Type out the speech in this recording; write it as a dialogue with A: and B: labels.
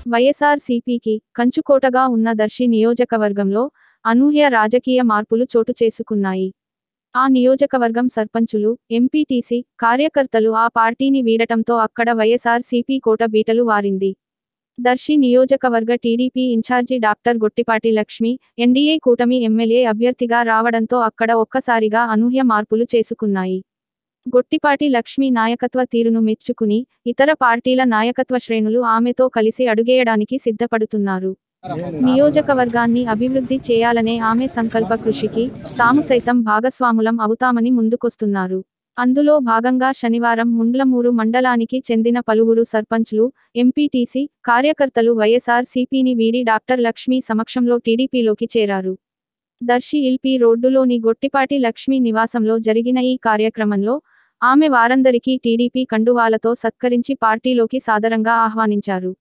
A: వైఎస్ఆర్సీపీకి కంచుకోటగా ఉన్న దర్శి నియోజకవర్గంలో అనూహ్య రాజకీయ మార్పులు చోటు చేసుకున్నాయి. ఆ నియోజకవర్గం సర్పంచులు, ఎంపీటీసీ, కార్యకర్తలు ఆ పార్టీని వీడటంతో అక్కడ వైఎస్ఆర్సీపీ కోట బీటలు వారింది. దర్శి నియోజకవర్గ TDP in charge doctor Gottipati Lakshmi NDA కూటమి ఎమ్మెల్యే అభ్యర్థిగా రావడంతో అక్కడ ఒక్కసారిగా అనూహ్య మార్పులు చేసుకున్నాయి. గొట్టిపాటి లక్ష్మి నాయకత్వ తీరును మెచ్చుకుని ఇతర పార్టీల నాయకత్వ శ్రేణులు ఆమెతో కలిసి అడుగేయడానికి సిద్ధపడుతున్నారు. నియోజకవర్గాన్ని అభివృద్ధి చేయాలనే ఆమె సంకల్ప కృషికి తాము సైతం భాగస్వాములం అవుతామని ముందుకొస్తున్నారు. అందులో భాగంగా శనివారం ముండ్లమూరు మండలానికి చెందిన పలువురు సర్పంచ్లు, ఎంపీటీసీ, కార్యకర్తలు వైఎస్ఆర్సీపీని వీడి డాక్టర్ లక్ష్మి సమక్షంలో టీడీపీలోకి చేరారు. దర్శి ఎల్పీ రోడ్డులోని గొట్టిపాటి లక్ష్మి నివాసంలో జరిగిన ఈ కార్యక్రమంలో ఆమె వారందరికీ టీడీపీ కండువాలతో సత్కరించి పార్టీలోకి సాదరంగా ఆహ్వానించారు.